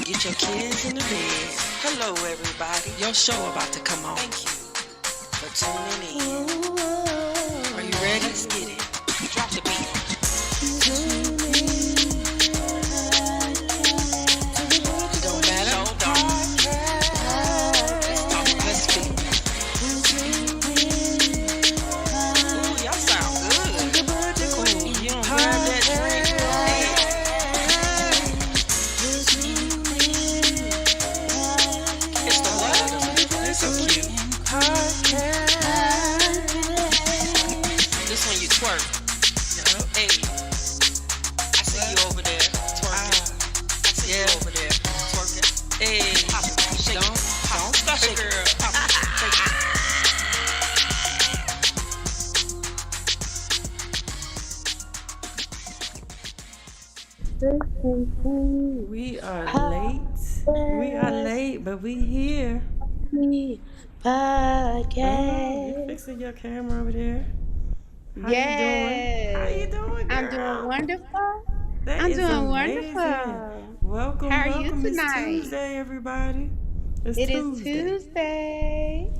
Get your kids in the bed. Hello, everybody. Your show about to come on. Thank you for tuning in. Are you ready? Let's get it. Drop the beat. Don't matter. Hold on. Let's speak. Ooh, y'all sound good. Ooh, you don't grab that drink. It's the what? It's so cute. This one you twerk. Hey, I see you over there twerking. I see you over there twerking. Hey, shake it. Don't stop it, girl. We are late. We are late, but we here. Podcast. You fixing your camera over there? How you doing? How you doing, girl? I'm doing wonderful. That I'm is doing amazing. wonderful. Welcome, How are you welcome. tonight? It's Tuesday, everybody. It is Tuesday.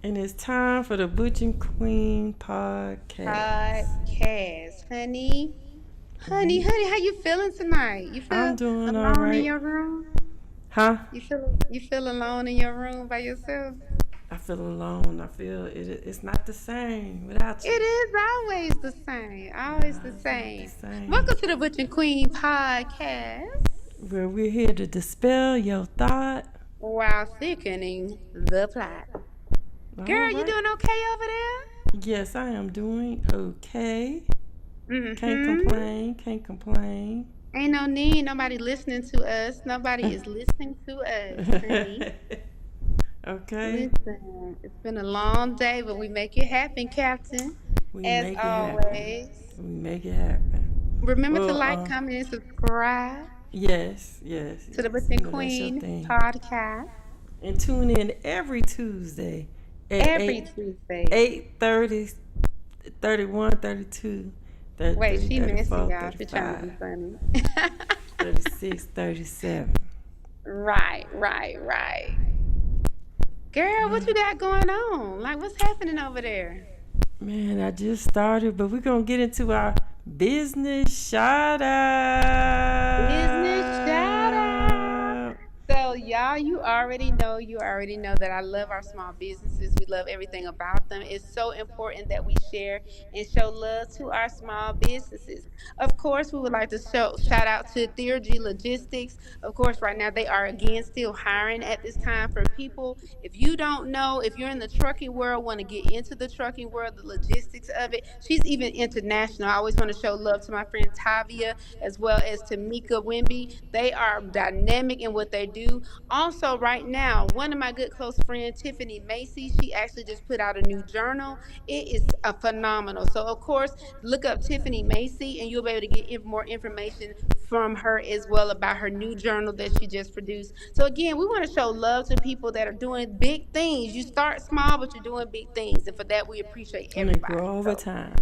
And it's time for the Butch and Queen podcast. Honey, how you feeling tonight? You feel I'm doing all alone right. in your room? Huh? You feel alone in your room by yourself? I feel alone. I feel it's not the same without you. It is always the same. Always the same. It's not the same. Welcome to the Butch and Queen podcast. Where we're here to dispel your thought. While thickening the plot. Girl, All you right. doing okay over there? Yes, I am doing okay. Mm-hmm. Can't complain. Ain't no need. Nobody listening to us. Nobody is listening to us, honey. Okay. Listen, it's been a long day, but we make it happen, Captain. We As make it always. happen. We make it happen. Remember to Well, like, comment, and subscribe Yes. to the Butch You and know, that's your Queen thing. podcast. And tune in every Tuesday at Every Tuesday. 8:30, 31, 32, 33, Wait, she 34, messing, y'all. She trying to 35, be funny. 36, 37. Right. Girl, what you got going on? Like, what's happening over there? Man, I just started, but we're going to get into our business shout out. Business shout out. So, y'all, you already know that I love our small businesses. We love everything about them. It's so important that we share and show love to our small businesses. Of course, we would like to shout out to Theurgy Logistics. Of course, right now they are again still hiring at this time for people. If you don't know, if you're in the trucking world, want to get into the trucking world, the logistics of it, she's even international. I always want to show love to my friend Tavia as well as Tamika Wimby. They are dynamic in what they do. Also, right now, one of my good close friends, Tiffany Macy, she actually just put out a new journal. It is phenomenal. So, of course, look up Tiffany Macy and you'll be able to get more information from her as well about her new journal that she just produced. So, again, we want to show love to people that are doing big things. You start small, but you're doing big things. And for that, we appreciate And it everybody. grow over So, time.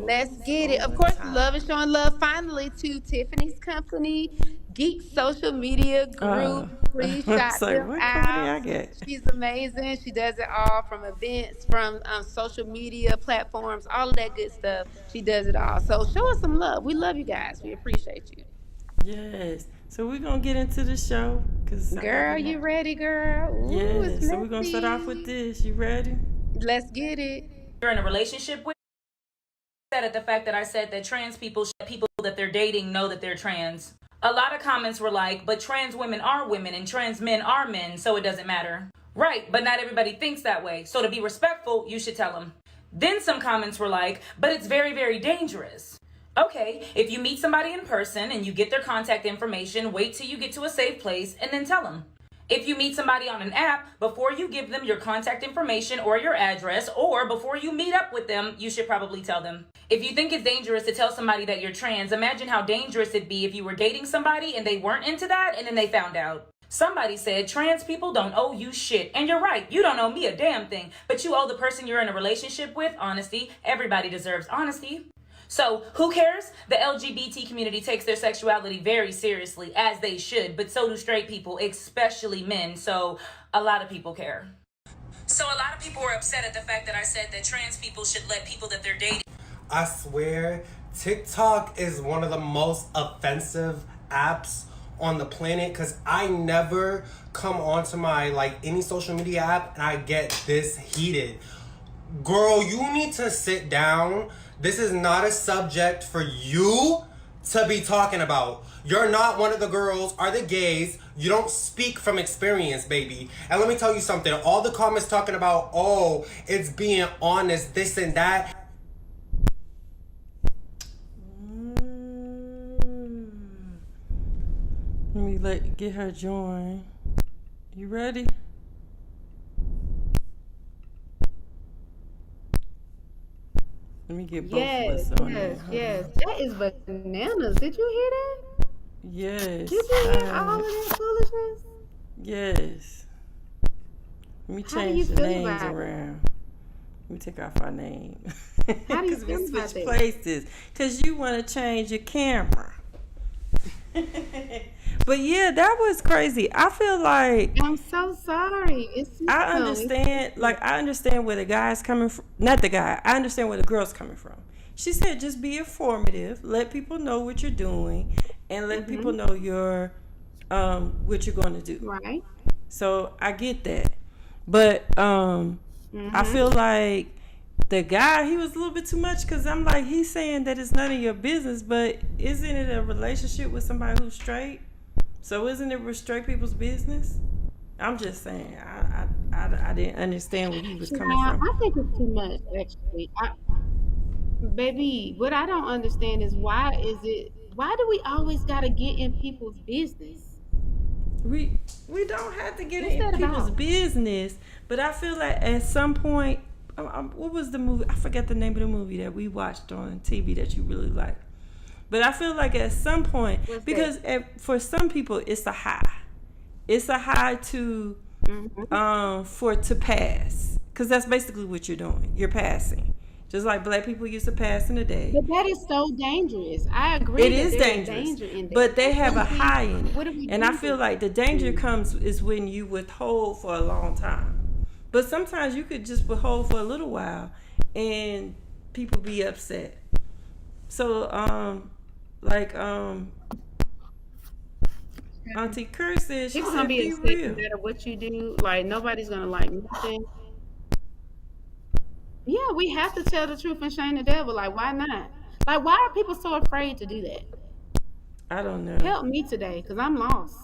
let's get it. Of over course, time. love is showing love finally to Tiffany's company, Geek Social Media Group. Please I'm shout like, them what company I out. get? She's amazing. She does it all from events, from social media platforms, all of that good stuff. She does it all. So show us some love. We love you guys. We appreciate you. Yes. So we're going to get into the show. Girl, you ready, girl? Ooh, Yes. it's So we're going to start off with this. You ready? Let's get it. You're in a relationship with, at the fact that I said that trans people that they're dating know that they're trans. A lot of comments were like, but trans women are women and trans men are men, so it doesn't matter. Right, but not everybody thinks that way. So to be respectful, you should tell them. Then some comments were like, but it's very, very dangerous. Okay, if you meet somebody in person and you get their contact information, wait till you get to a safe place and then tell them. If you meet somebody on an app, before you give them your contact information or your address, or before you meet up with them, you should probably tell them. If you think it's dangerous to tell somebody that you're trans, imagine how dangerous it'd be if you were dating somebody and they weren't into that and then they found out. Somebody said trans people don't owe you shit. And you're right, you don't owe me a damn thing. But you owe the person you're in a relationship with honesty. Everybody deserves honesty. So who cares? The LGBT community takes their sexuality very seriously, as they should, but so do straight people, especially men. So a lot of people care. So a lot of people were upset at the fact that I said that trans people should let people that they're dating. I swear, TikTok is one of the most offensive apps on the planet, because I never come onto my any social media app and I get this heated. Girl, you need to sit down. This is not a subject for you to be talking about. You're not one of the girls or the gays. You don't speak from experience, baby. And let me tell you something. All the comments talking about, oh, it's being honest, this and that. Let me get her join. You ready? Let me get both of us on there. Yes. That is bananas. Did you hear that? Yes. Did you hear all of that foolishness? Yes. Let me How do you change the feel names about it? around. Let me take off our name. How do you Because feel we about switch that? places. Because you want to change your camera. But yeah, that was crazy. I feel like I'm so sorry. I understand where the guy's coming from. Not the guy. I understand where the girl's coming from. She said, just be informative. Let people know what you're doing, and let people know your what you're going to do. Right. So I get that, but I feel like the guy, he was a little bit too much, because I'm like, he's saying that it's none of your business, but isn't it a relationship with somebody who's straight? So isn't it with straight people's business? I'm just saying, I didn't understand where he was coming from. I think it's too much, actually. Baby, what I don't understand is why do we always got to get in people's business? We don't have to get What's in that people's about? business, but I feel like at some point, what was the movie? I forget the name of the movie that we watched on TV that you really liked. But I feel like at some point, because for some people it's a high. It's a high to to pass, because that's basically what you're doing. You're passing, just like black people used to pass in the day. But that is so dangerous. I agree. It that is there's dangerous, danger in that. but they have a high in What do it, we and I do? feel like the danger comes is when you withhold for a long time. But sometimes you could just withhold for a little while, and people be upset. So Auntie Kurt said, she It's said, gonna be be upset real. no matter what you do. Like, nobody's gonna like nothing. Yeah, we have to tell the truth and shame the devil. Like, why not? Like, why are people so afraid to do that? I don't know. Help me today, because I'm lost.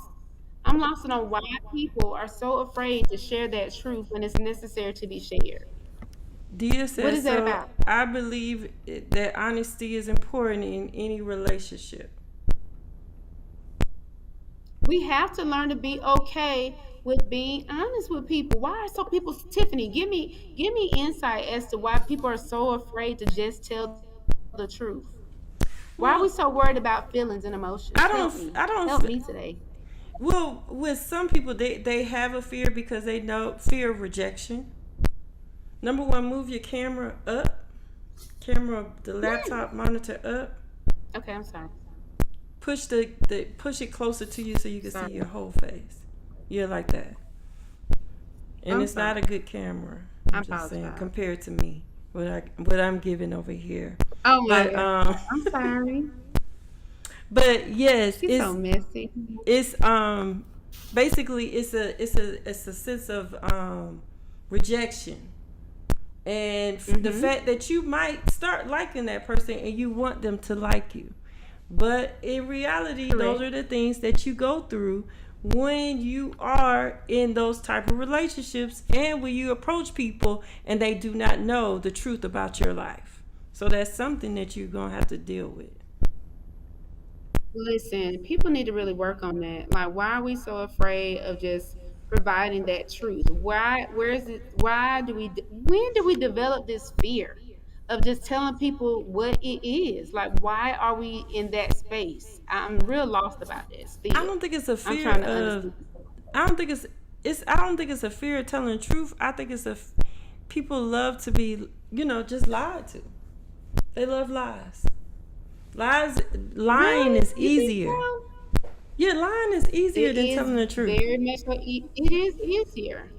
I'm lost on why people are so afraid to share that truth when it's necessary to be shared. Dia said, What is that so about? I believe that honesty is important in any relationship. We have to learn to be okay with being honest with people. Why are so people, Tiffany, give me insight as to why people are so afraid to just tell the truth. Why are we so worried about feelings and emotions? Help me today. Well, with some people, they have a fear because they know fear of rejection. Number one, move your camera up. The laptop monitor up. Okay, I'm sorry. Push push it closer to you so you can see your whole face. Yeah, like that. And it's not a good camera. I'm just saying, compared to me, what I'm giving over here. Oh my God. I'm sorry. But yes, She's so messy. It's basically it's a sense of rejection, and the fact that you might start liking that person and you want them to like you, but in reality, those are the things that you go through when you are in those type of relationships and when you approach people and they do not know the truth about your life. So that's something that you're gonna have to deal with. Listen, people need to really work on that. Like, why are we so afraid of just providing that truth? When do we develop this fear of just telling people what it is? Like, why are we in that space? I'm real lost about this. Still. I don't think it's a fear I'm trying to of. understand. I don't think it's a fear of telling the truth. I think people love to be, just lied to. They love lies. Lies, lying is You think easier. so? Yeah, lying is easier It than is telling the truth. very much so. It is easier.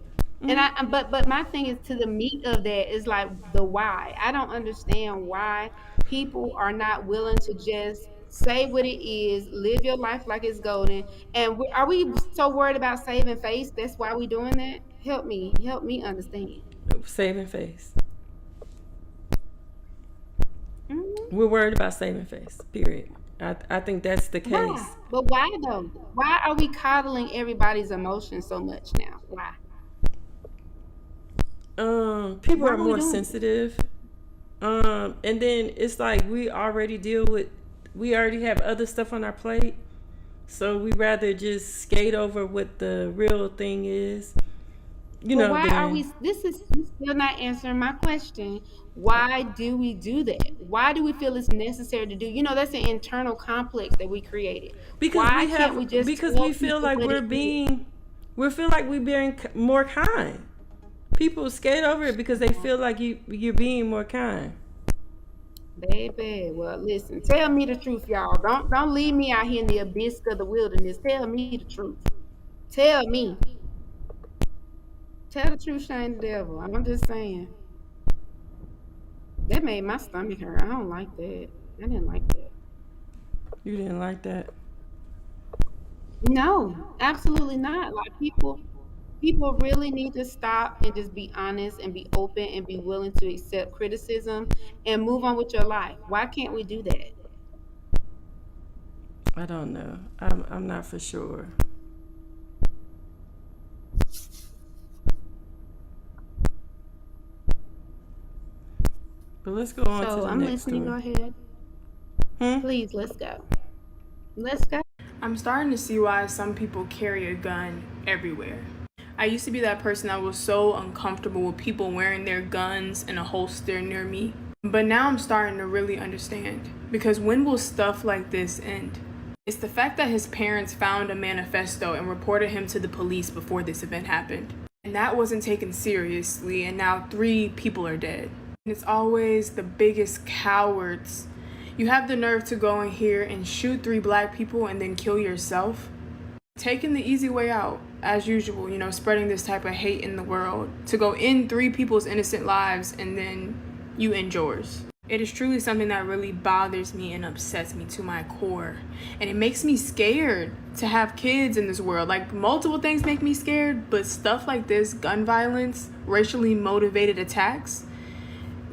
And Mm. but my thing is to the meat of that is like the why. I don't understand why people are not willing to just say what it is, live your life like it's golden. And are we so worried about saving face? That's why we doing that. Help me understand. Saving face. Mhm. We're worried about saving face. Period. I think that's the Why? case. But why though? Why are we coddling everybody's emotions so much now? Why? People Why are are we more doing it? sensitive. And then it's like we already have other stuff on our plate. So we rather just skate over what the real thing is, But why are then we? This is you still not answering my question. Why do we do that? Why do we feel it's necessary to do? That's an internal complex that we created. because Why can't we just because tell we feel people like what it is? we feel like we're being more kind. People skate over it because they feel like you're being more kind. Baby, well, listen. Tell me the truth, y'all. Don't leave me out here in the abyss of the wilderness. Tell me the truth. Tell me. Tell the truth, shame the devil. I'm just saying. That made my stomach hurt. I don't like that. I didn't like that. You didn't like that. No, absolutely not. Like people really need to stop and just be honest and be open and be willing to accept criticism and move on with your life. Why can't we do that? I don't know. I'm not for sure. But let's go on to So the I'm next listening. Go story. ahead. Hmm? Please, let's go. Let's go. I'm starting to see why some people carry a gun everywhere. I used to be that person that was so uncomfortable with people wearing their guns in a holster near me. But now I'm starting to really understand. Because when will stuff like this end? It's the fact that his parents found a manifesto and reported him to the police before this event happened. And that wasn't taken seriously, and now 3 people are dead. And it's always the biggest cowards. You have the nerve to go in here and shoot 3 black people and then kill yourself. Taking the easy way out, as usual, spreading this type of hate in the world. To go in 3 people's innocent lives and then you end yours. It is truly something that really bothers me and upsets me to my core. And it makes me scared to have kids in this world. Like, multiple things make me scared, but stuff like this, gun violence, racially motivated attacks,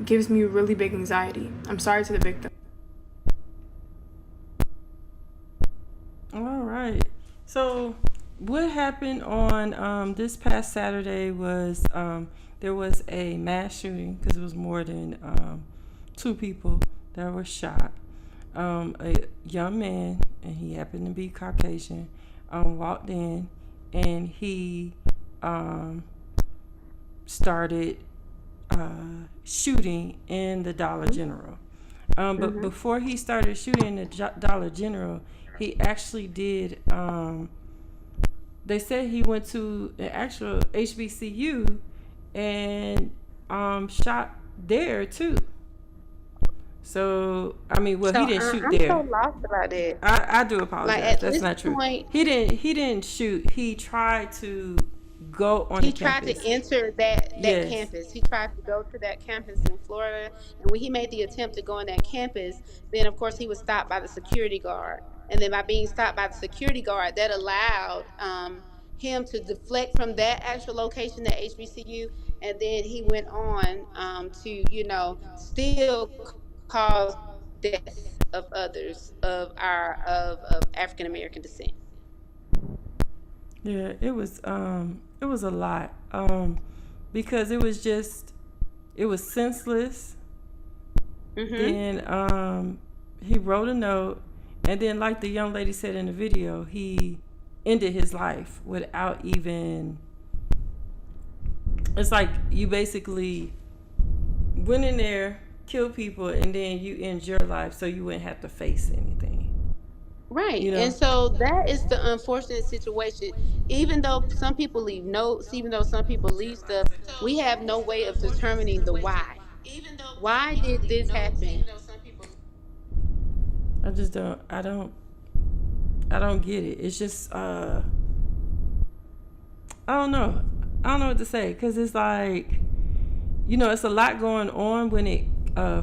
gives me really big anxiety. I'm sorry to the victim. All right. So what happened on this past Saturday was there was a mass shooting because it was more than 2 people that were shot. A young man, and he happened to be Caucasian, walked in and he started shooting in the Dollar General. But before he started shooting in the Dollar General, he actually did. They said he went to an actual HBCU and shot there too. So I mean, well, So he didn't shoot I'm there. so lost about that. I do Like apologize. at That's this not true. point, He didn't shoot. He tried to go on he the tried campus. to enter that Yes. campus. He tried to go to that campus in Florida, and when he made the attempt to go on that campus, then of course he was stopped by the security guard. And then by being stopped by the security guard, that allowed him to deflect from that actual location, that HBCU, and then he went on to still cause death of others of African American descent. Yeah, it was a lot. Because it was senseless. Mm-hmm. Then he wrote a note, and then like the young lady said in the video, he ended his life without even. It's like you basically went in there, killed people, and then you end your life so you wouldn't have to face anything. Right. You know. And so that is the unfortunate situation. Even though some people leave notes, even though some people leave stuff, we have no way of determining the why. Why did this happen? I just don't. I don't get it. It's just I don't know. I don't know what to say because it's like, it's a lot going on when it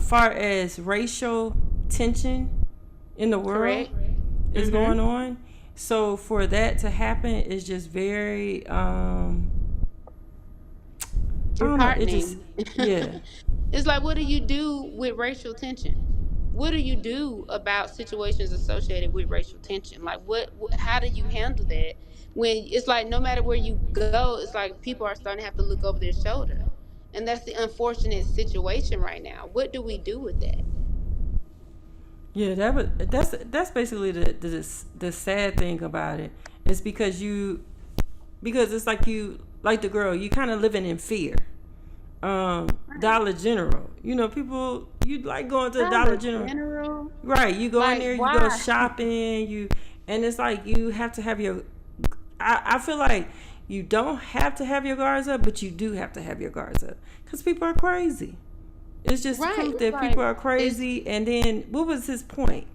far as racial tension in the world Correct. is going on. So for that to happen is just very I don't know. It just Disheartening. yeah. It's like, what do you do with racial tension? What do you do about situations associated with racial tension? Like, how do you handle that when it's like no matter where you go, it's like people are starting to have to look over their shoulder, and that's the unfortunate situation right now. What do we do with that? Yeah, that's basically the sad thing about it. It's because it's like you like the girl, you kind of living in fear. Dollar General, people you like going to Dollar Dollar General, General, right? You go in like there, you go why? shopping, and it's like you have to have your. I feel like you don't have to have your guards up, but you do have to have your guards up because people are crazy. It's just Right. proof It's that people like are it's crazy. And then, what was his point?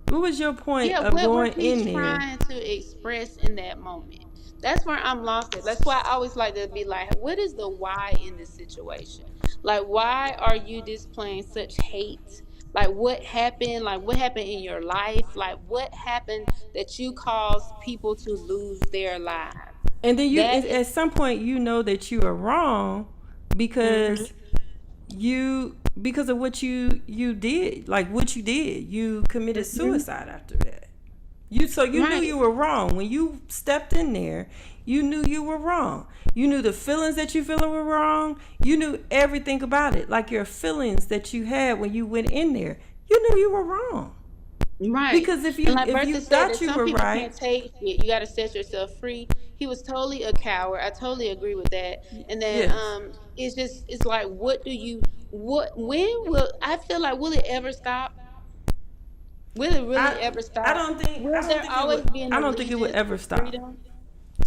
What was your point yeah, of what was going he in there? trying to express in that moment? That's where I'm lost at. That's why I always like to be like, what is the why in this situation? Like, why are you displaying such hate? Like, what happened? Like, what happened in your life? Like, what happened that you caused people to lose their lives? And then That is, at some point, you know that you are wrong mhm, because because of what you did, like what you did, you committed mhm. suicide after that. You knew Right, you were wrong when you stepped in there. You knew you were wrong. You knew the feelings that you feeling were wrong. You knew everything about it, like your feelings that you had when you went in there. You knew you were wrong right. because And like if Bertha you said, thought that you some were people right, can't take it. You got to set yourself free. He was totally a coward. I totally agree with that. And then yes. it's like, what do you what when will I feel like will it ever stop? Will it really I ever stop? I Will don't there think it always would be an I don't think it would allegiance ever to stop. freedom?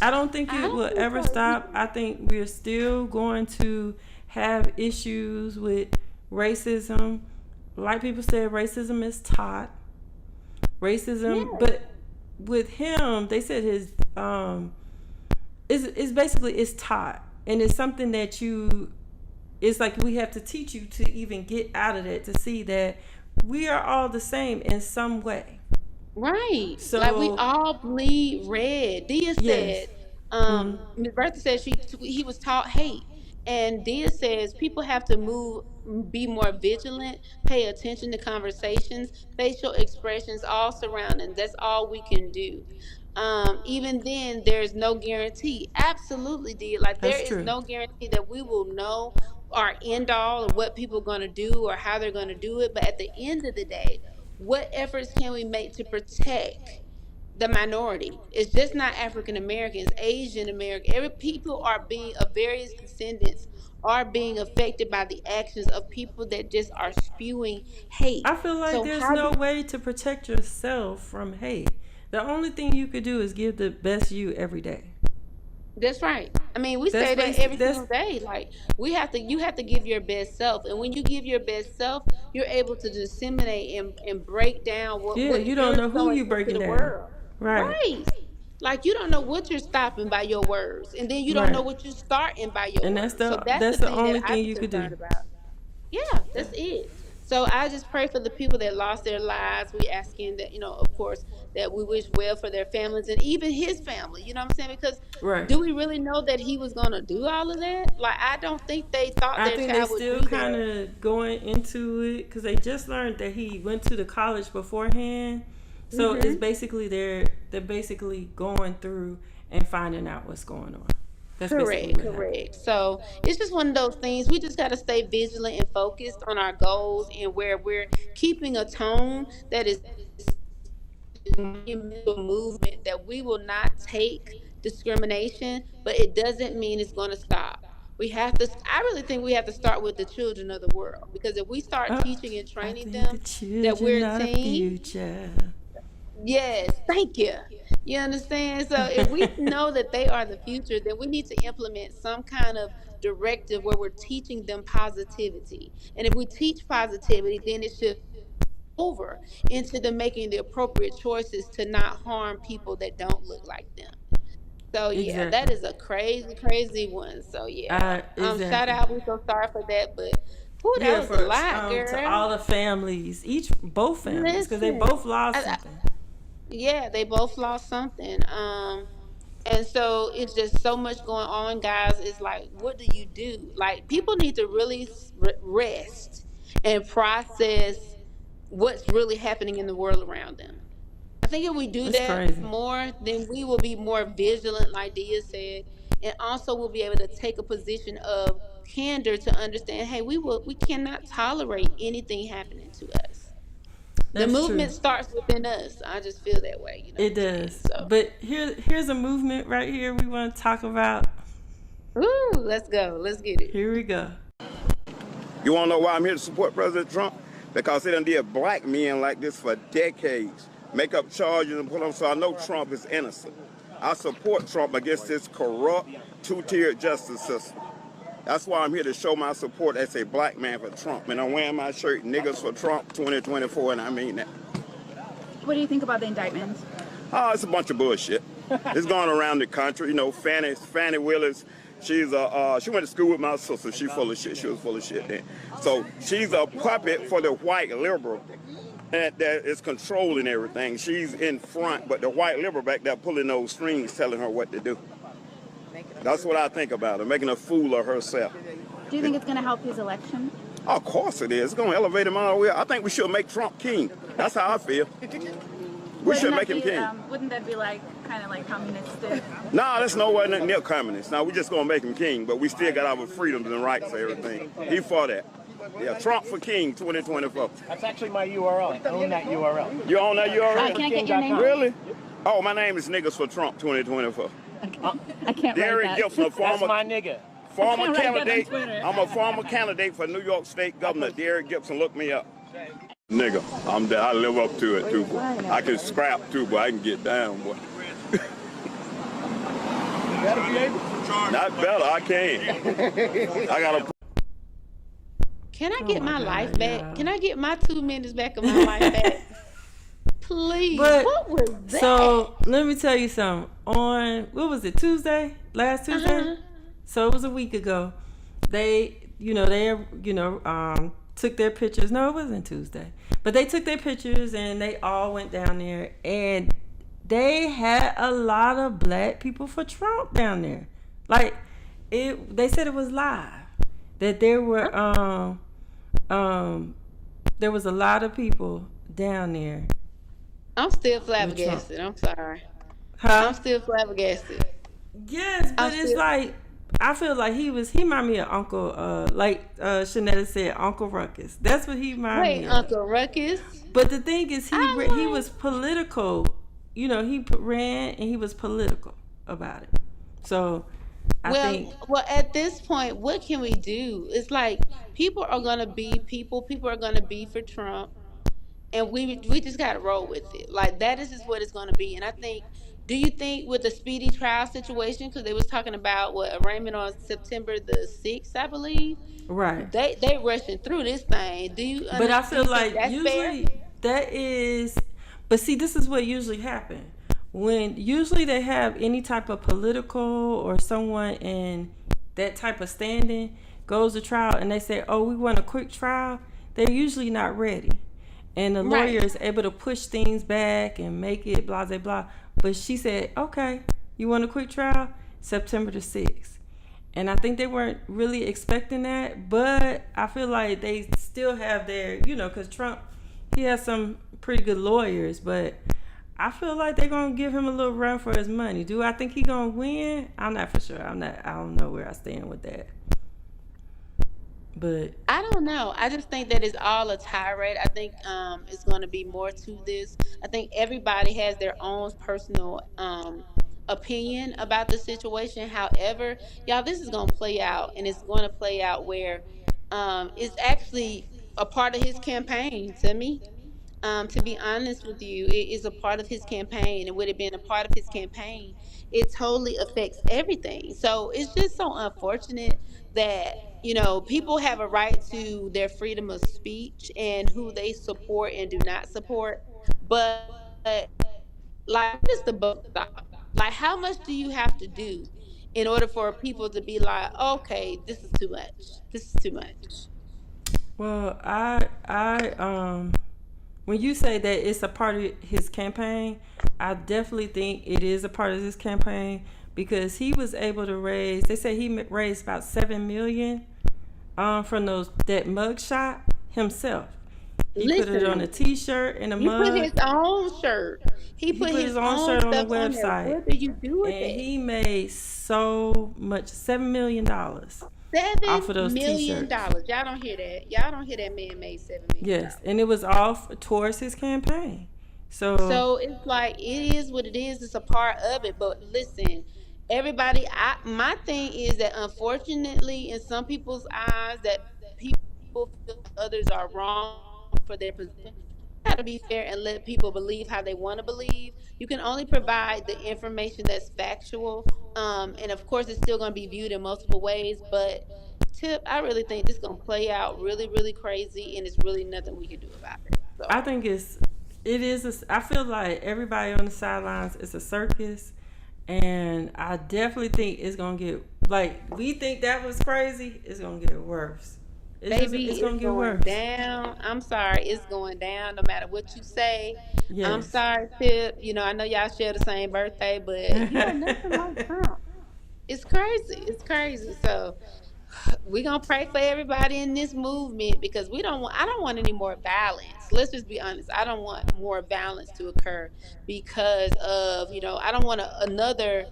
I don't think I it don't will think ever so stop. either. I think we're still going to have issues with racism. Like people said, racism is taught. Racism, Yes. but with him, they said his it's basically it's taught, and it's something that you. It's like we have to teach you to even get out of that to see that we are all the same in some way. Right. Like we So all bleed red. Dia yes, said, mm, Ms. Bertha said he was taught hate. And Dia says people have to be more vigilant, pay attention to conversations, facial expressions, all surroundings. That's all we can do. Even then, there's no guarantee. Absolutely, Dia. Like there that's is true. no guarantee that we will know our end all or what people are going to do or how they're going to do it. But at the end of the day, what efforts can we make to protect the minority? It's just not African Americans, Asian American. Every people are being of various descendants are being affected by the actions of people that just are spewing hate. I feel like So there's how no do way to protect yourself from hate. The only thing you could do is give the best you every day. That's right. I mean, we That's say that basic. every That's single day. Like you have to give your best self, and when you give your best self, you're able to disseminate and break down yeah. what You don't you're know who sowing you into breaking the down. world. Right. Right. Like you don't know what you're stopping by your words, and then you don't know Right. what you're starting by your And that's words. So the that's that's the the thing that only I'd thing be you could do. concerned about. Yeah, that's it. So I just pray for the people that lost their lives. We asking that, of course, that we wish well for their families and even his family. You know what I'm saying? Because Right. do we really know that he was gonna do all of that? Like I don't think they thought I their think they child would still do kind that. of going into it because they just learned that he went to the college beforehand. So it's Hmm. basically they're basically going through and finding out what's going on. That's basically Correct, what happened. correct. So it's just one of those things. We just got to stay vigilant and focused on our goals and where we're keeping a tone that is monumental movement that we will not take discrimination, but it doesn't mean it's going to stop. We have to, I really think we have to start with the children of the world because if we start Uh, teaching and I training think the them that we're children a are the team, future. yes, thank you. You understand? So if we know that they are the future, then we need to implement some kind of directive where we're teaching them positivity. And if we teach positivity, then it should over into the making the appropriate choices to not harm people that don't look like them. So yeah, that Exactly. is a crazy, crazy one. So yeah, shout Exactly. out. We so sorry for that, but who that Yeah, was a for lot, to girl. all the families, both families, because they Listen, both lost I, something. yeah, they both lost something. And so it's just so much going on, guys. It's like, what do you do? Like, people need to really rest and process what's really happening in the world around them. I think if we do It's that crazy. more, then we will be more vigilant, like Dia said, and also we'll be able to take a position of candor to understand, hey, we cannot tolerate anything happening to us. The That's true. movement starts within us. I just feel that way, you know what It I'm saying? does. So, But here's a movement right here we want to talk about. ooh, let's go. Let's get it. Here we go. You want to know why I'm here to support President Trump? Because they done did black men like this for decades. Make up charges and put them, so I know Trump is innocent. I support Trump against this corrupt, two-tiered justice system. That's why I'm here to show my support as a black man for Trump. And I'm wearing my shirt, Niggas for Trump 2024, and I mean that. What do you think about the indictment? Oh, it's a bunch of bullshit. It's going around the country. You know, Fannie Willis, she went to school with my sister. She full of shit. She was full of shit then. So she's a puppet for the white liberal that is controlling everything. She's in front, but the white liberal back there pulling those strings, telling her what to do. That's what I think about her, making a fool of herself. Do you think it's going to help his election? Of course it is. It's going to elevate him all the way. I think we should make Trump king. That's how I feel. We should make him king. Wouldn't that be like kind of like communistic? No, that's nowhere near communist. Now, we just going to make him king, but we still got our freedoms and rights and everything. He for that. Yeah, Trump for king 2024. That's actually my URL. I own that URL. You own that URL? Can I get your name? Really? Oh, my name is Niggas for Trump 2024. I can't Derek write that. Gibson, a That's former my nigga. former I can't write that on candidate. Twitter. I'm a former candidate for New York State Governor. Derek Gibson, look me up. Nigga, I live up to it too, boy. I can scrap too, but I can get down, boy. Not better, I can. I got a. Can I get my God, life back? yeah. Can I get my 2 minutes back of my life back? Please. But What was that? so let me tell you something. On what was it, Tuesday? Last Tuesday? Uh-huh. So it was a week ago. They took their pictures. No, it wasn't Tuesday. But they took their pictures and they all went down there and they had a lot of black people for Trump down there. Like they said it was live. That there were there was a lot of people down there. I'm still flabbergasted. I'm sorry. Huh? I'm still flabbergasted. Yes, but I'm it's still- like I feel like he remind me of Uncle Shanetta said, Uncle Ruckus. That's what he remind Wait, me of. Uncle Ruckus. But the thing is he Oh. was political. You know, he ran and he was political about it. So I think Well, at this point, what can we do? It's like people are gonna be people. People are gonna be for Trump, and we just gotta roll with it. Like that is just what it's gonna be. And I think, do you think with the speedy trial situation, because they was talking about what arraignment on September the 6th, I believe, right. they rushing through this thing. Do you? But I feel do you like think that's usually fair? that is, but see, this is what usually happens. When usually they have any type of political or someone in that type of standing goes to trial and they say, oh, we want a quick trial, they're usually not ready. And the Right. lawyer is able to push things back and make it blah, blah, blah. But she said, okay, you want a quick trial? September the 6th. And I think they weren't really expecting that, but I feel like they still have their, because Trump, he has some pretty good lawyers, but I feel like they're going to give him a little run for his money. Do I think he's going to win? I'm not for sure. I don't know where I stand with that. But I don't know. I just think that it's all a tirade. I think it's going to be more to this. I think everybody has their own personal opinion about the situation. However, y'all, this is going to play out, and it's going to play out where it's actually a part of his campaign to me. To be honest with you, it is a part of his campaign. And with it being a part of his campaign, it totally affects everything. So it's just so unfortunate that, people have a right to their freedom of speech and who they support and do not support. But, like, what is the buck stop? Like, how much do you have to do in order for people to be like, okay, this is too much? This is too much. Well, when you say that it's a part of his campaign, I definitely think it is a part of his campaign because he was able to raise. They say he raised about 7 million from that mug shot himself. He put it on a T-shirt and a He mug. put his own shirt. He put his his own own shirt on the stuff on there. website. What do you do with And it? he made so much, $7 million off of those $7 million. T-shirts. Y'all don't hear that. Y'all don't hear that man made $7 million. Yes, and it was all towards his campaign. So it's like it is what it is. It's a part of it. But listen, everybody. My thing is that unfortunately, in some people's eyes, that people feel others are wrong for their position. You gotta be fair and let people believe how they want to believe. You can only provide the information that's factual, and of course, it's still going to be viewed in multiple ways. But Tip, I really think this is going to play out really, really crazy, and it's really nothing we can do about it. So. I think it is. I feel like everybody on the sidelines is a circus, and I definitely think it's gonna get like we think that was crazy. It's gonna get worse. It's gonna get worse. Down. I'm sorry, it's going down. No matter what you say. Yes. I'm sorry, Tip. I know y'all share the same birthday, but nothing like Trump. It's crazy. It's crazy. So we're gonna pray for everybody in this movement because I don't want any more violence. Let's just be honest. I don't want more violence to occur because of, I don't want another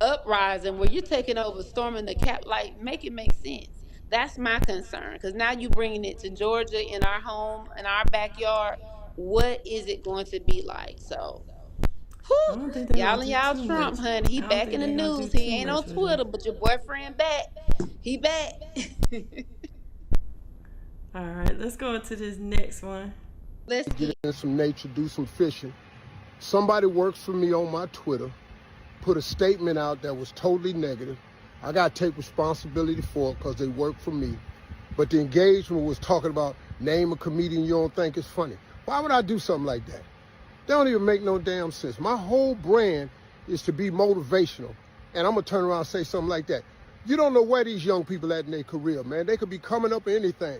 uprising where you're taking over, storming the cap. Like, make it make sense. That's my concern because now you're bringing it to Georgia in our home, in our backyard. What is it going to be like? So, y'all and y'all Trump, honey. He back in the news. He ain't on Twitter, but your boyfriend back. He back. All right, let's go into this next one. Let's get in some nature, do some fishing. Somebody works for me on my Twitter, put a statement out that was totally negative. I got to take responsibility for it because they work for me. But the engagement was talking about name a comedian you don't think is funny. Why would I do something like that? That don't even make no damn sense. My whole brand is to be motivational. And I'm going to turn around and say something like that. You don't know where these young people at in their career, man. They could be coming up in anything.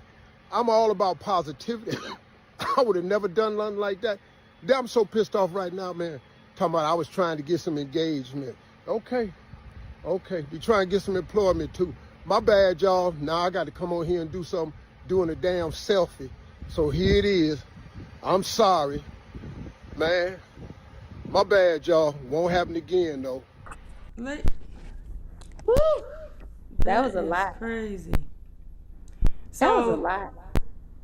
I'm all about positivity. I would have never done nothing like that. I'm so pissed off right now, man. Talking about I was trying to get some engagement. Okay. Be trying to get some employment too. My bad, y'all. Now I got to come on here and do something, doing a damn selfie. So here it is. I'm sorry, man. My bad, y'all. Won't happen again, though. Woo! That was a lot. Crazy. That was a lot.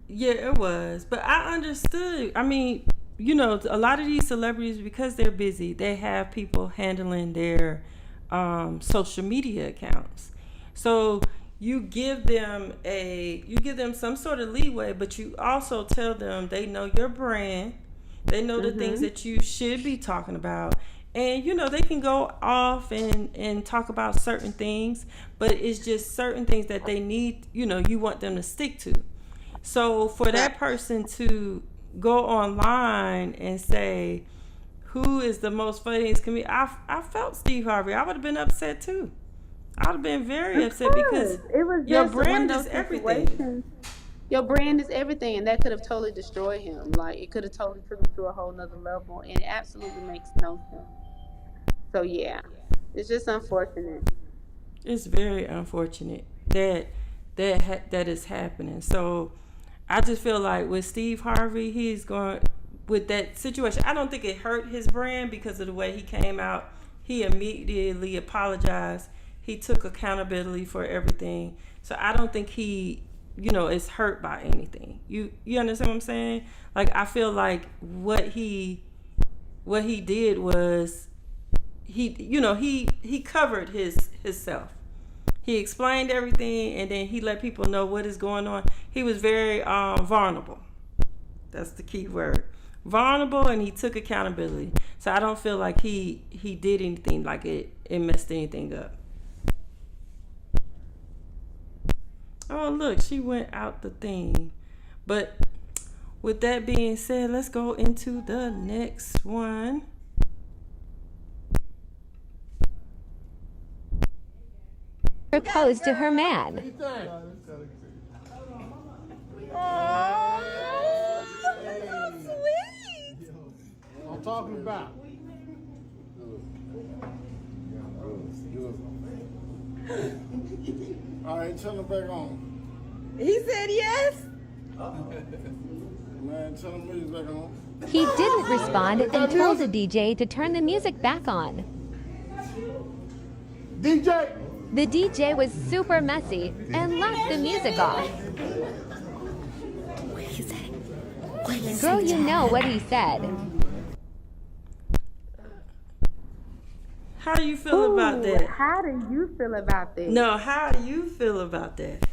Yeah, it was. But I understood. I mean, a lot of these celebrities, because they're busy, they have people handling their social media accounts. So you give them some sort of leeway, but you also tell them they know your brand, they know the things that you should be talking about, and they can go off and talk about certain things, but it's just certain things that they need, you want them to stick to. So for that person to go online and say who is the most funniest comedian, I felt Steve Harvey. I would have been upset too. I would have been very upset because it was your brand is everything. Your brand is everything, and that could have totally destroyed him. Like, it could have totally took him to a whole nother level, and it absolutely makes no sense. So yeah, it's just unfortunate. It's very unfortunate that is happening. So I just feel like with Steve Harvey, he's going with that situation. I don't think it hurt his brand because of the way he came out. He immediately apologized. He took accountability for everything. So I don't think he, is hurt by anything. You understand what I'm saying? Like, I feel like what he did was he covered himself. He explained everything, and then he let people know what is going on. He was very vulnerable. That's the key word. vulnerable and he took accountability. So I don't feel like he did anything like it messed anything up. Oh, look, she went out the thing. But with that being said, let's go into the next one. Proposed to her man. I'm talking about. All right, turn it back on. He said yes. Man, turn the music back on. He didn't respond and told the DJ to turn the music back on. DJ! The DJ was super messy and left the music off. Girl, you know what he said. How do you feel about that? How do you feel about that? No, how do you feel about that?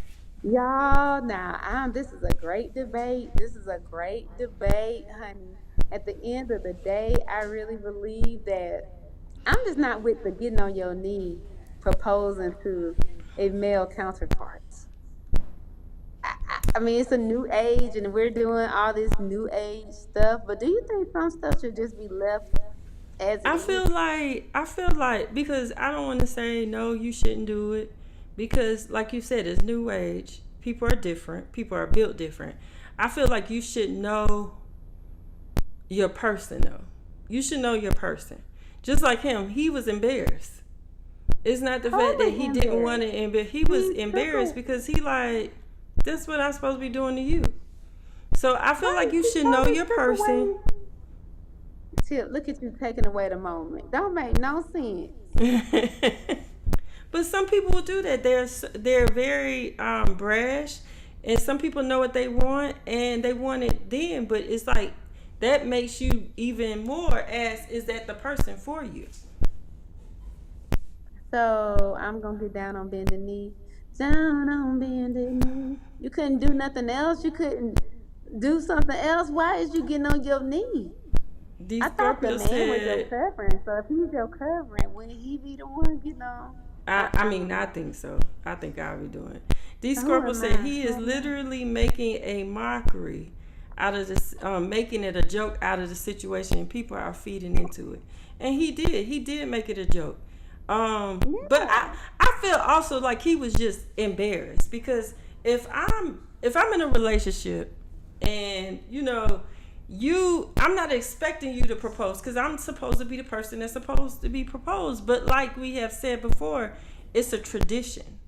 Y'all, now, this is a great debate. This is a great debate, honey. At the end of the day, I really believe that I'm just not with the getting on your knee proposing to a male counterpart. I mean, it's a new age, and we're doing all this new age stuff. But do you think some stuff should just be left as I feel like because I don't want to say no, you shouldn't do it, because like you said, it's new age. People are different. People are built different. I feel like you should know your person, though. You should know your person. Just like him, he was embarrassed. It's not the fact that he didn't want to embarrass. He was embarrassed because he like, that's what I'm supposed to be doing to you. So I feel like you should know your person. Tip, look at you taking away the moment. Don't make no sense. But some people will do that. They're very brash, and some people know what they want and they want it then. But it's like that makes you even more as is that the person for you. So I'm gonna get down on bended knee. Down on bended knee. You couldn't do nothing else. You couldn't do something else. Why is you getting on your knee? I thought the man was your covering. So if he's your covering, wouldn't he be the one getting on? I mean, I think so. I think I'll be doing it. D Scorpio said he is literally making a mockery out of this, making it a joke out of the situation, and people are feeding into it. And he did make it a joke. But I feel also like he was just embarrassed, because if I'm in a relationship and I'm not expecting you to propose, because I'm supposed to be the person that's supposed to be proposed. But like we have said before, it's a tradition.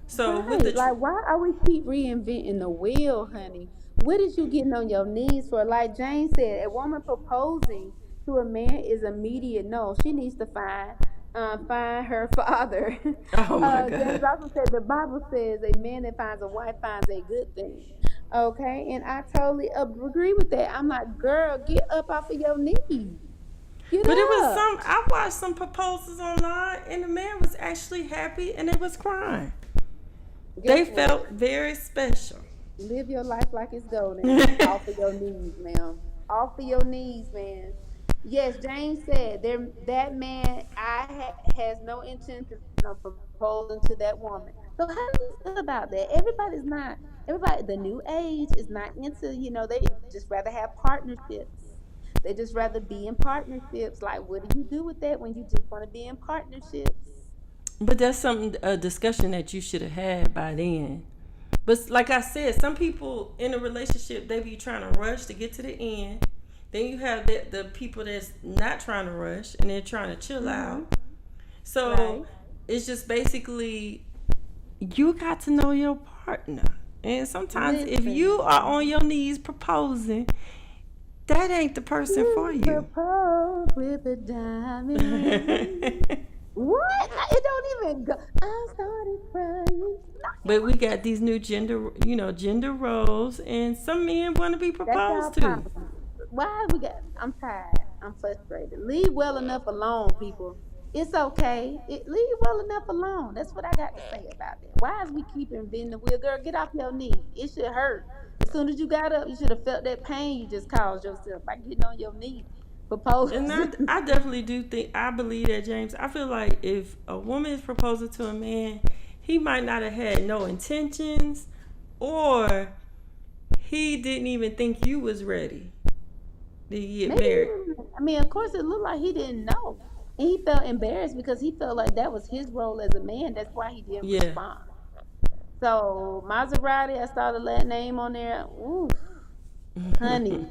So right. Why are we keep reinventing the wheel, honey? What is you getting on your knees for? Like Jane said, a woman proposing to a man is immediate no. She needs to find her father. Oh my God. James also said the Bible says a man that finds a wife finds a good thing. Okay, and I totally agree with that. I'm like, girl, get up off of your knees. Get but up. It was I watched some proposals online, and the man was actually happy and it was crying. They felt very special. Live your life like it's golden. Off of your knees, ma'am. Off of your knees, man. Yes, James said that man has no intention of proposing to that woman. So how do you feel about that? Everybody, the new age is not into, they just rather have partnerships. They just rather be in partnerships. Like, what do you do with that when you just want to be in partnerships? But that's a discussion that you should have had by then. But like I said, some people in a relationship, they be trying to rush to get to the end. Then you have the people that's not trying to rush and they're trying to chill out. So it's just basically, you got to know your partner. And sometimes if you are on your knees proposing, that ain't the person for you. Propose with a diamond. What? It don't even go. I started crying. But we got these new gender roles, and some men want to be proposed to. Why we got? I'm tired. I'm frustrated. Leave well enough alone, people. It's okay. Leave well enough alone. That's what I got to say about it. Why is we keep inventing the wheel? Girl, get off your knee. It should hurt As soon as you got up, you should have felt that pain you just caused yourself by getting on your knee, And proposing. I definitely do think, I believe that, James. I feel like if a woman is proposing to a man, he might not have had no intentions, or he didn't even think you was ready to get Maybe, married. I mean, of course, it looked like he didn't know. And he felt embarrassed because he felt like that was his role as a man. That's why he didn't Yeah. respond. So, Maserati, I saw the last name on there. Ooh, honey.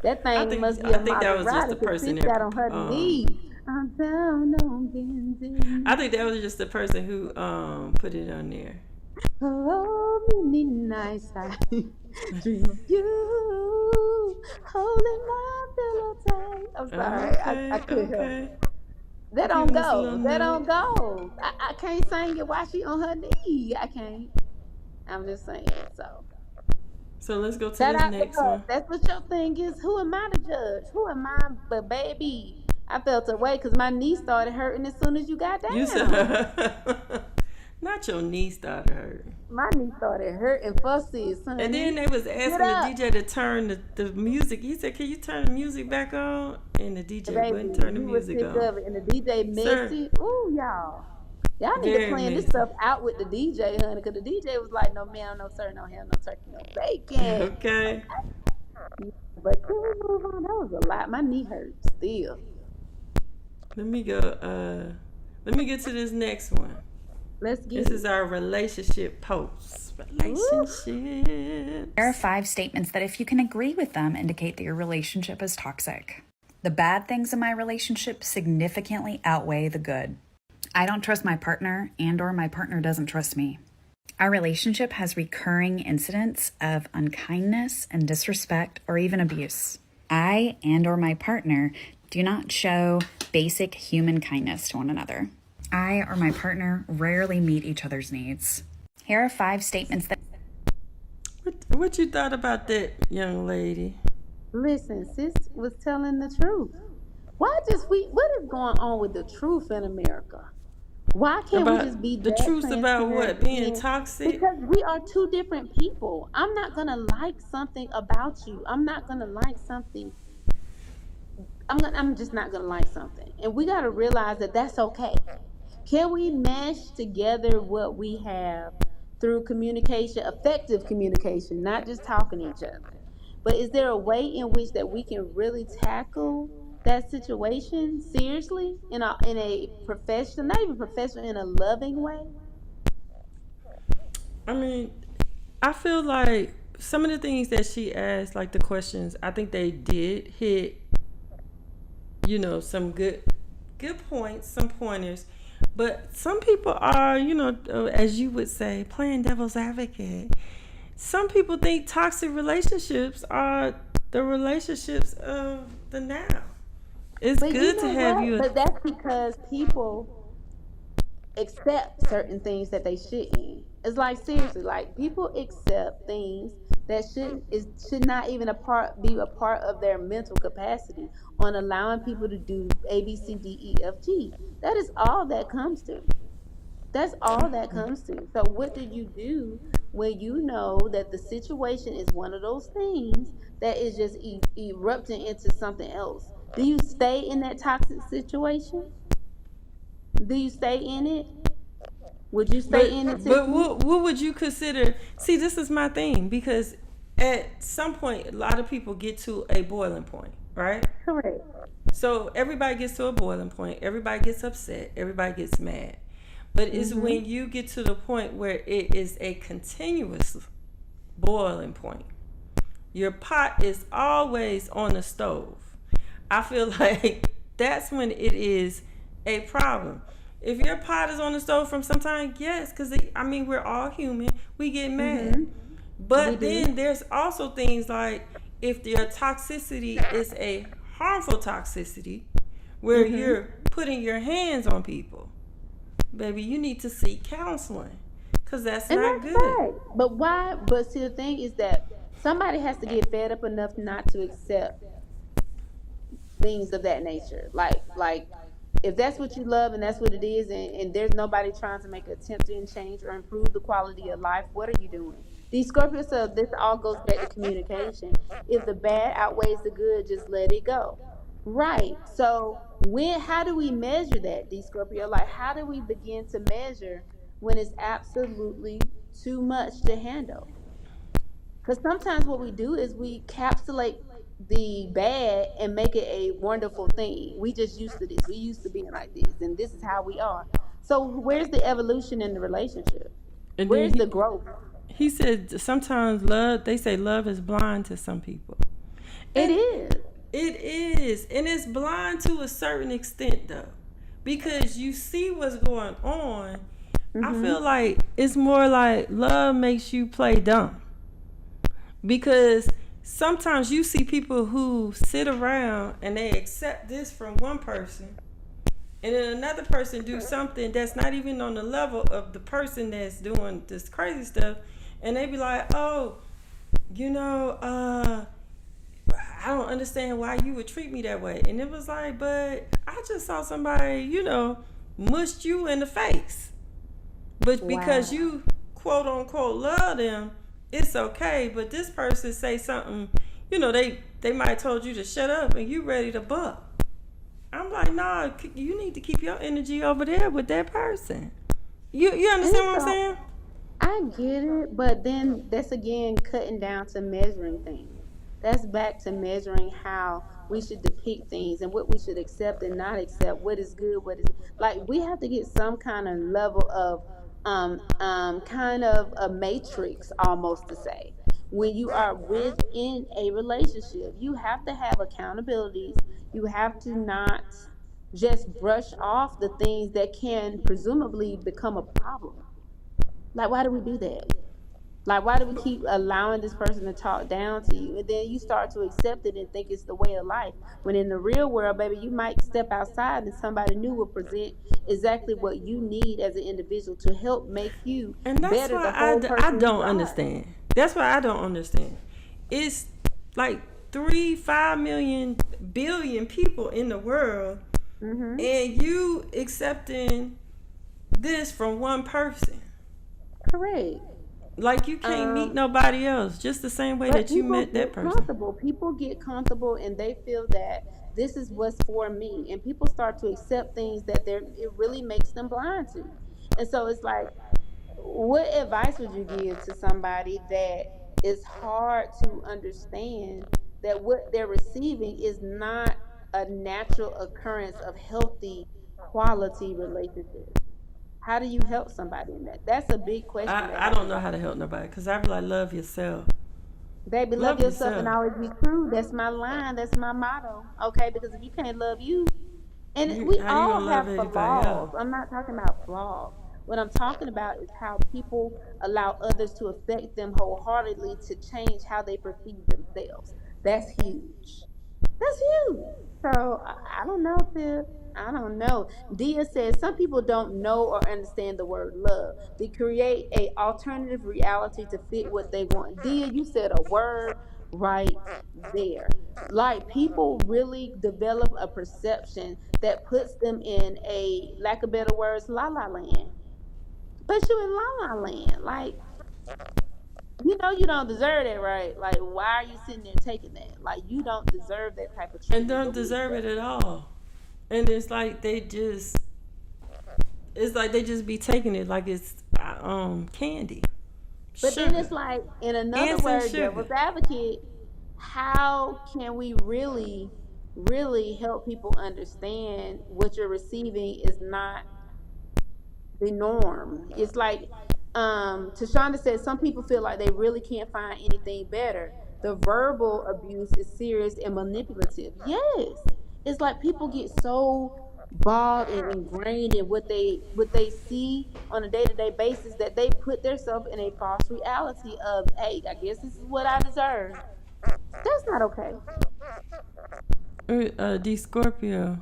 That thing must be a I think that was just Maserati the because person she got on her that knees. I'm down on bending. I think that was just the person who put it on there. Oh, me nice. I dream of you holding my pillow tight. I'm sorry, I couldn't help it. That don't Giving us a go. little That note. don't go. I can't sing it while she on her knee. I can't. I'm just saying. So let's go to Shout this out to next her. one. That's what your thing is. Who am I to judge? Who am I? But baby, I felt away because my knee started hurting as soon as you got down. You said, not your knee started hurting. My knee started hurting for sis, honey. And then they was asking the DJ to turn the music. He said, "Can you turn the music back on?" And the DJ Baby, wouldn't turn the you was music sick on. of it, and the DJ messy. Ooh, y'all need Very to plan this messy. stuff out with the DJ, honey, because the DJ was like, "No ma'am, no sir, no ham, no turkey, no bacon." Okay. But can we move on? That was a lot. My knee hurts still. Let me go. Let me get to this next one. Let's get This is our relationship post. Relationship. There are 5 statements that, if you can agree with them, indicate that your relationship is toxic. The bad things in my relationship significantly outweigh the good. I don't trust my partner, and/or my partner doesn't trust me. Our relationship has recurring incidents of unkindness and disrespect or even abuse. I and/or my partner do not show basic human kindness to one another. I or my partner rarely meet each other's needs. Here are 5 statements that... What you thought about that, young lady? Listen, sis was telling the truth. What is going on with the truth in America? Why can't we just be the that truth about what? transparent? Being toxic? Because we are two different people. I'm not gonna like something about you. I'm not gonna like something. I'm just not gonna like something, and we gotta realize that that's okay. Can we mash together what we have through communication, effective communication, not just talking to each other? But is there a way in which that we can really tackle that situation seriously in a professional, not even professional, in a loving way? I mean, I feel like some of the things that she asked, like the questions, I think they did hit, some good points, some pointers. But some people are, as you would say, playing devil's advocate. Some people think toxic relationships are the relationships of the now. It's good to have you. But that's because people accept certain things that they shouldn't. It's like, seriously, like people accept things that should not even be a part of their mental capacity on allowing people to do A, B, C, D, E, F, G. That is all that comes to. That's all that comes to. So what do you do when you know that the situation is one of those things that is just erupting into something else? Do you stay in that toxic situation? Do you stay in it? Would you stay in it? But what would you consider? See, this is my thing, because at some point, a lot of people get to a boiling point, right? Correct. So everybody gets to a boiling point. Everybody gets upset. Everybody gets mad. But it's when you get to the point where it is a continuous boiling point. Your pot is always on the stove. I feel like that's when it is a problem. If your pot is on the stove from some time, yes, because we're all human. We get mad. But then there's also things like if your toxicity is a harmful toxicity where you're putting your hands on people, baby, you need to seek counseling, because that's not good. Right. But why? But see, the thing is that somebody has to get fed up enough not to accept things of that nature. Like if that's what you love and that's what it is, and there's nobody trying to make an attempt to change or improve the quality of life, what are you doing? The Scorpio said this all goes back to communication. If the bad outweighs the good, just let it go. Right. So how do we measure that, the Scorpio? Like, how do we begin to measure when it's absolutely too much to handle? Because sometimes what we do is we capsulate the bad and make it a wonderful thing. We just used to this. We used to being like this, and this is how we are. So where's the evolution in the relationship? And Where's the growth? He said sometimes they say love is blind to some people. It is. It is. And it's blind to a certain extent, though. Because you see what's going on. I feel like it's more like love makes you play dumb. Because sometimes you see people who sit around and they accept this from one person, and then another person do something that's not even on the level of the person that's doing this crazy stuff, and they be like, oh, I don't understand why you would treat me that way. And it was like, but I just saw somebody, mushed you in the face. But because you quote unquote love them, it's okay. But this person say something, they might have told you to shut up and you ready to buck. I'm like, nah, you need to keep your energy over there with that person. You understand what I'm saying? I get it, but then that's again cutting down to measuring things. That's back to measuring how we should depict things and what we should accept and not accept, what is good, what is like we have to get some kind of level of kind of a matrix almost to say. When you are within a relationship, you have to have accountabilities. You have to not just brush off the things that can presumably become a problem. Like, why do we do that? Like, why do we keep allowing this person to talk down to you? And then you start to accept it and think it's the way of life. When in the real world, baby, you might step outside and somebody new will present exactly what you need as an individual to help make you better the whole person. I don't understand. That's why I don't understand. It's like 3-5 million billion people in the world, and you accepting this from one person. Correct. Like you can't meet nobody else, just the same way that you met that person. People get comfortable and they feel that this is what's for me, and people start to accept things that it really makes them blind to. And so it's like, what advice would you give to somebody that is hard to understand that what they're receiving is not a natural occurrence of healthy quality relationships? How do you help somebody in that? That's a big question. I don't know how to help nobody because I be like, love yourself. Baby, love yourself and always be true. That's my line. That's my motto. Okay, because if you can't love you, and we all have flaws. I'm not talking about flaws. What I'm talking about is how people allow others to affect them wholeheartedly to change how they perceive themselves. That's huge. That's huge. So I don't know, Tiff. I don't know. Dia says some people don't know or understand the word love. They create a alternative reality to fit what they want. Dia, you said a word right there. Like, people really develop a perception that puts them in a, lack of better words, la la land. But you in la la land. Like, you don't deserve that, right? Like, why are you sitting there taking that? Like, you don't deserve that type of treatment. And don't deserve it at all. And it's like they just be taking it like it's candy. But sugar. Then it's like, in another word, devil's advocate, how can we really, really help people understand what you're receiving is not the norm? It's like, Tashonda said, some people feel like they really can't find anything better. The verbal abuse is serious and manipulative. Yes. It's like people get so bogged and ingrained in what they see on a day-to-day basis that they put themselves in a false reality of, hey, I guess this is what I deserve. That's not okay. D Scorpio,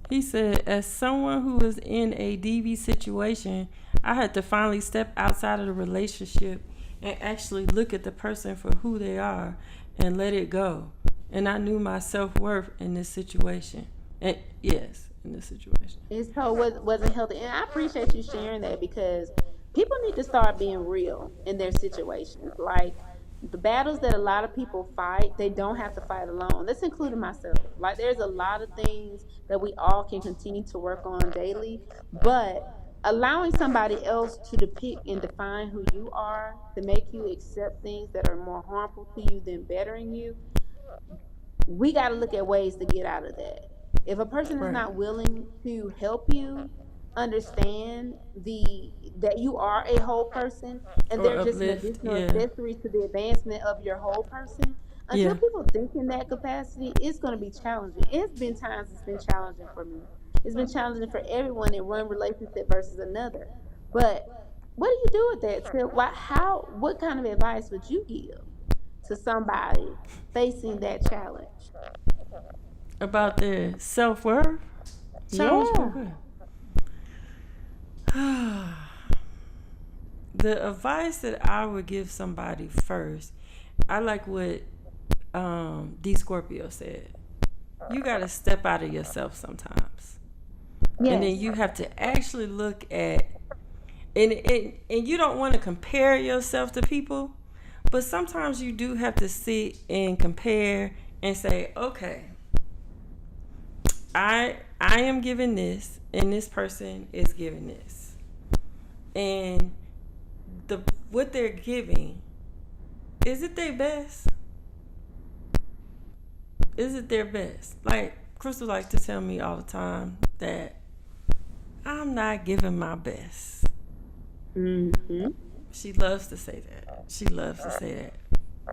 he said, as someone who was in a DV situation, I had to finally step outside of the relationship and actually look at the person for who they are and let it go. And I knew my self-worth in this situation. And yes, in this situation. It wasn't healthy. And I appreciate you sharing that, because people need to start being real in their situations. Like the battles that a lot of people fight, they don't have to fight alone. That's including myself. Like there's a lot of things that we all can continue to work on daily, but allowing somebody else to depict and define who you are, to make you accept things that are more harmful to you than bettering you, we got to look at ways to get out of that. If a person is Right. not willing to help you understand the that you are a whole person and Or they're just an uplift. additional Yeah. accessory to the advancement of your whole person, until Yeah. people think in that capacity, it's going to be challenging. It's been times it's been challenging for me. It's been challenging for everyone in one relationship versus another. But what do you do with that? What kind of advice would you give to somebody facing that challenge? About their self-worth. Challenge for Yeah. what? The advice that I would give somebody first, I like what D Scorpio said. You got to step out of yourself sometimes. And then Yes. you have to actually look at, and you don't want to compare yourself to people, but sometimes you do have to sit and compare and say, okay, I am giving this and this person is giving this. And what they're giving, is it their best? Is it their best? Like Crystal likes to tell me all the time that I'm not giving my best. Mm-hmm. She loves to say that. She loves to say that.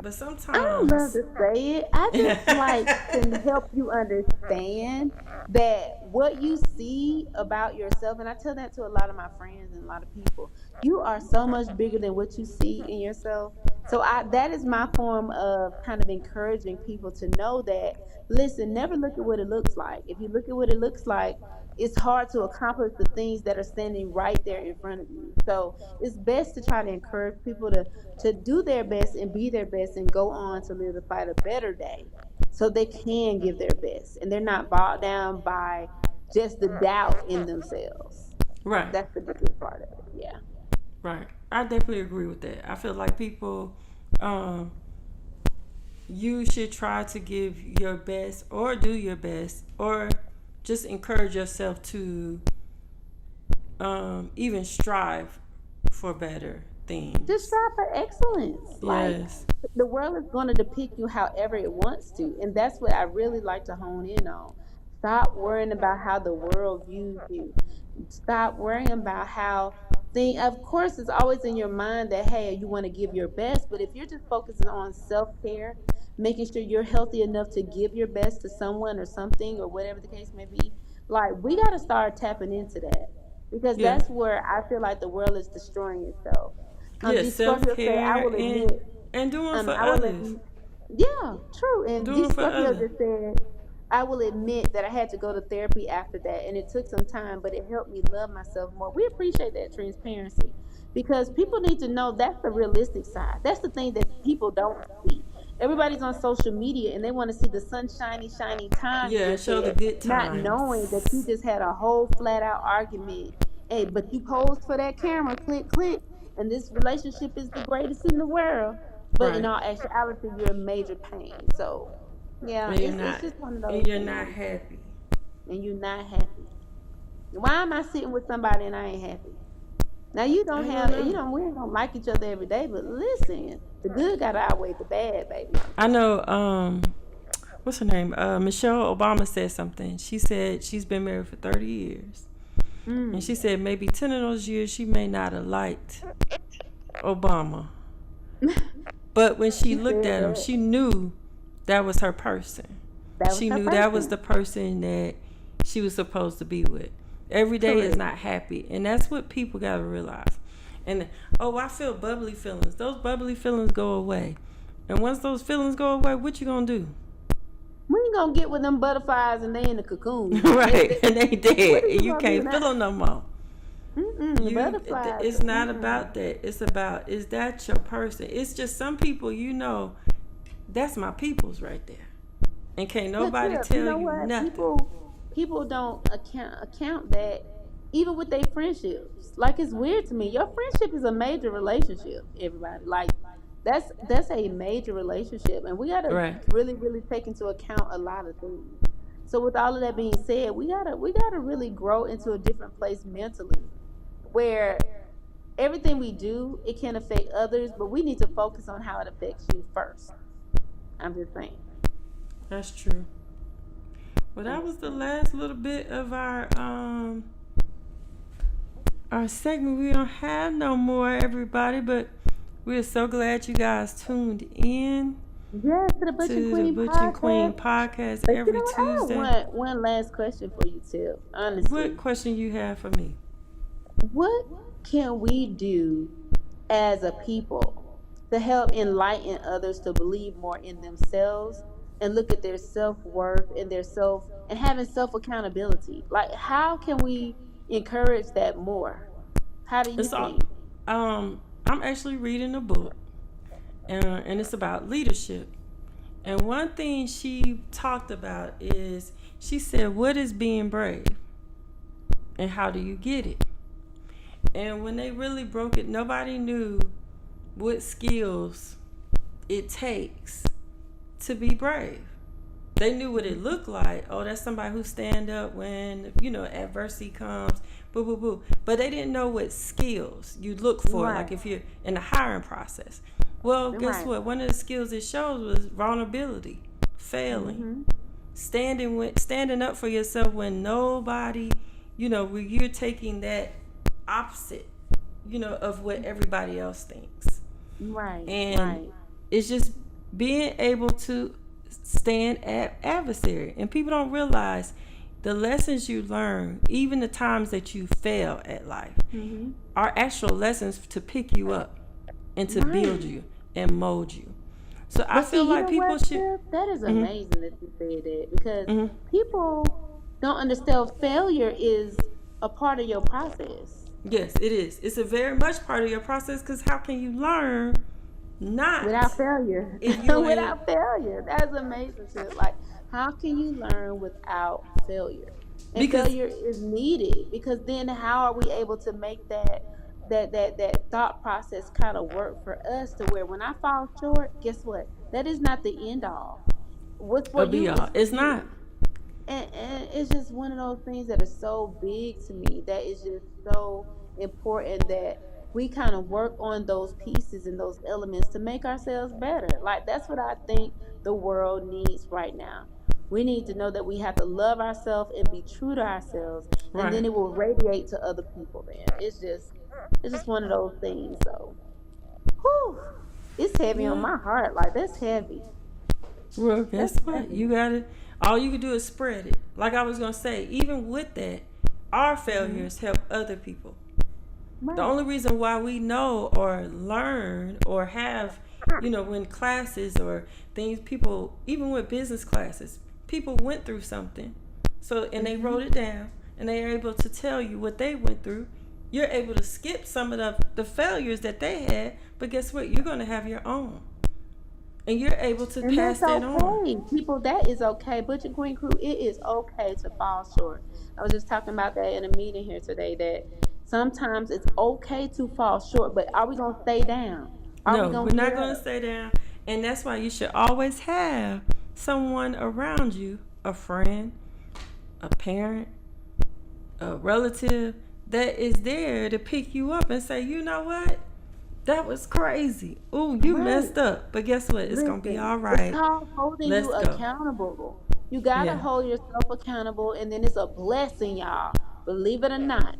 But sometimes I don't love to say it. I just like to help you understand that what you see about yourself, and I tell that to a lot of my friends and a lot of people, you are so much bigger than what you see in yourself. So that is my form of kind of encouraging people to know that, listen, never look at what it looks like. If you look at what it looks like, it's hard to accomplish the things that are standing right there in front of you. So it's best to try to encourage people to do their best and be their best and go on to live to fight a better day, so they can give their best and they're not bogged down by just the doubt in themselves. right, That's the biggest part of it. Yeah. right. I definitely agree with that. I feel like people, you should try to give your best or do your best or just encourage yourself to even strive for better things. Just strive for excellence. Like Yes. the world is going to depict you however it wants to, and that's what I really like to hone in on. Stop worrying about how the world views you. Stop worrying about how thing. Of course, it's always in your mind that hey, you want to give your best, but if you're just focusing on self care, making sure you're healthy enough to give your best to someone or something or whatever the case may be, like we got to start tapping into that, because Yeah. that's where I feel like the world is destroying itself. Yeah, The Scorpio said, I self-care will admit, and doing for I will others. yeah, true. And Doing this for Scorpio others. just said, I will admit that I had to go to therapy after that, and it took some time, but it helped me love myself more. We appreciate that transparency, because people need to know that's the realistic side. That's the thing that people don't see. Everybody's on social media and they want to see the sunshiny, shiny time you Yeah, just show the had, good not knowing that you times. just had a whole flat out argument. Hey, but you posed for that camera, click, click, and this relationship is the greatest in the world. But in Right. all actuality, you're in major pain. So, yeah, And you're it's not just one of and those you're not things, happy. and you're not happy. Why am I sitting with somebody and I ain't happy? Now you don't I have, don't know. we ain't gonna like each other every day, but listen, the good gotta outweigh the bad, baby. I know what's her name? Michelle Obama said something. She said she's been married for 30 years. And she said maybe 10 of those years she may not have liked Obama. But when she looked said at him, that. she knew that was her person. That was She her knew that was person. the person that she was supposed to be with. Every day is Correct. not happy. And that's what people got to realize. And, oh, I feel bubbly feelings. Those bubbly feelings go away. And once those feelings go away, what you going to do? We ain't gonna get with them butterflies and they in the cocoon. Right. And they What dead. are you And you gonna do can't feel now? them no more. The butterflies. It's not about that. It's about, is that your person? It's just some people, that's my peoples right there. And can't nobody Look, tell you know you what? nothing. People don't account that even with their friendships. Like it's weird to me. Your friendship is a major relationship, everybody. Like that's a major relationship, and we gotta Right. really, really take into account a lot of things. So with all of that being said, we gotta really grow into a different place mentally, where everything we do it can affect others, but we need to focus on how it affects you first. I'm just saying. That's true. Well, that was the last little bit of our segment. We don't have no more, everybody, but we're so glad you guys tuned in Yes, to the Butch and to the Queen Butch and Queen podcast. podcast But you every know what? I Tuesday. have one last question for you, Tip. Honestly, What question you have for me? what can we do as a people to help enlighten others to believe more in themselves and look at their self-worth and their self and having self-accountability? Like, how can we encourage that more? How do you It's all. think? I'm actually reading a book, and it's about leadership. And one thing she talked about is she said, "What is being brave, and how do you get it?" And when they really broke it, nobody knew what skills it takes to be brave. They knew what it looked like. Oh, that's somebody who stand up when, adversity comes. Boo, boo, boo. But they didn't know what skills you look for, Right. like if you're in the hiring process. Well, guess Right. what? One of the skills it shows was vulnerability, failing, standing up for yourself when nobody, where you're taking that opposite, of what everybody else thinks. Right. And Right. it's just being able to stand at adversary. And people don't realize the lessons you learn, even the times that you fail at life, are actual lessons to pick you up and to build you and mold you. So I But feel see, you like know people what, should. Tiff? That is amazing that you said that, because people don't understand failure is a part of your process. Yes, it is. It's a very much part of your process, because how can you learn not Without failure. if you ain't Without failure. That's amazing, Tiff. Like, how can you learn without failure? And because failure is needed, because then how are we able to make that thought process kind of work for us, to where when I fall short, guess what? That is not the end all. What's for a be you all. is for It's not. you. And it's just one of those things that are so big to me, that is just so important, that we kind of work on those pieces and those elements to make ourselves better. Like, that's what I think the world needs right now. We need to know that we have to love ourselves and be true to ourselves, and then Right. it will radiate to other people, man. It's just one of those things. So whew, it's heavy on Yeah. my heart. Like, that's heavy. Well, That's guess what? heavy. You gotta. All you can do is spread it. Like I was gonna say, even with that, our failures help other people. The Right. only reason why we know or learn or have, when classes or things, people, even with business classes, people went through something. So, and they wrote it down, and they are able to tell you what they went through. You're able to skip some of the failures that they had, but guess what? You're going to have your own. And you're able to And pass that's that on. okay. People, that is okay. Butch and Queen Crew, it is okay to fall short. I was just talking about that in a meeting here today, that sometimes it's okay to fall short, but are we going to stay down? Are we No, going we're to not get going to up? stay down. And that's why you should always have someone around you, a friend, a parent, a relative, that is there to pick you up and say, you know what? That was crazy. Ooh, you Right. messed up. But guess what? It's going to be Listen, all it's right. called holding Let's you go. accountable. You got to Yeah. hold yourself accountable, and then it's a blessing, y'all. Believe it or not.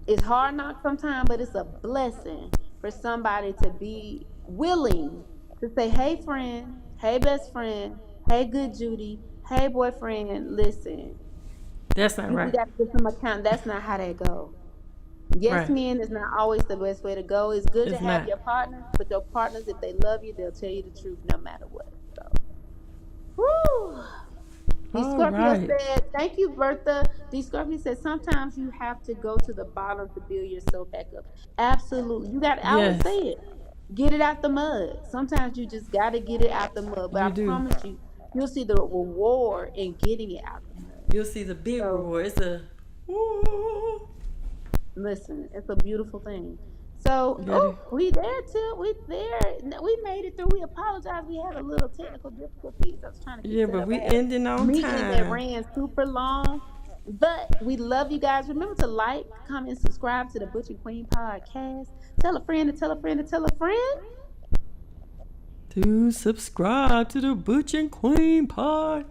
It's hard knock sometimes, but it's a blessing for somebody to be willing to say, hey, friend, hey, best friend, hey, good Judy, hey, boyfriend, listen, That's not we right. got to get some account. That's not how that go. Yes, Right. men is not always the best way to go. It's good to It's have not. your partners, but your partners, if they love you, they'll tell you the truth no matter what. So, woo. D All Scorpio right. said, thank you, Bertha. D Scorpio said, sometimes you have to go to the bottom to build yourself back up. Absolutely. You got to, I always Yes, say it. Get it out the mud. Sometimes you just got to get it out the mud. But I you do. promise you, you'll see the reward in getting it out the mud. You'll see the big So, reward. It's a Ooh. Listen, it's a beautiful thing. So, we there too. We there. We made it through. We apologize. We had a little technical difficulties. I was trying to get set But up. we I had a ending on meeting that time. ran super long. But we love you guys. Remember to like, comment, subscribe to the Butch and Queen podcast. Tell a friend to tell a friend to tell a friend. To subscribe to the Butch and Queen podcast.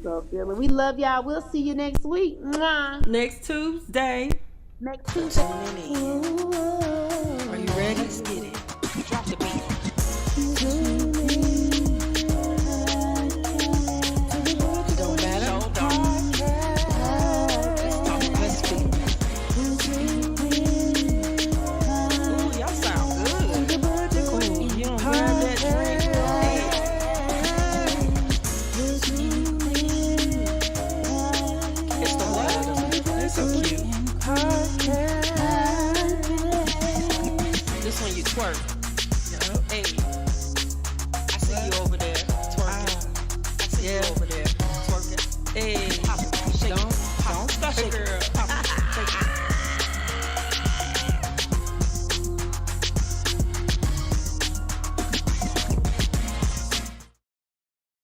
So, we love y'all. We'll see you next week. Mwah. Next Tuesday. Next Tuesday. Are you ready? Let's get it. Drop the beat. It don't matter. Hold on. Let's talk. Let's speak. Ooh, y'all sound good. Ooh, you don't grab that drink. It's the water. They're so cute. This one you twerk. Hey, I see you over there twerking. I see you over there twerking. Hey, pop it, shake it, don't stop it, girl.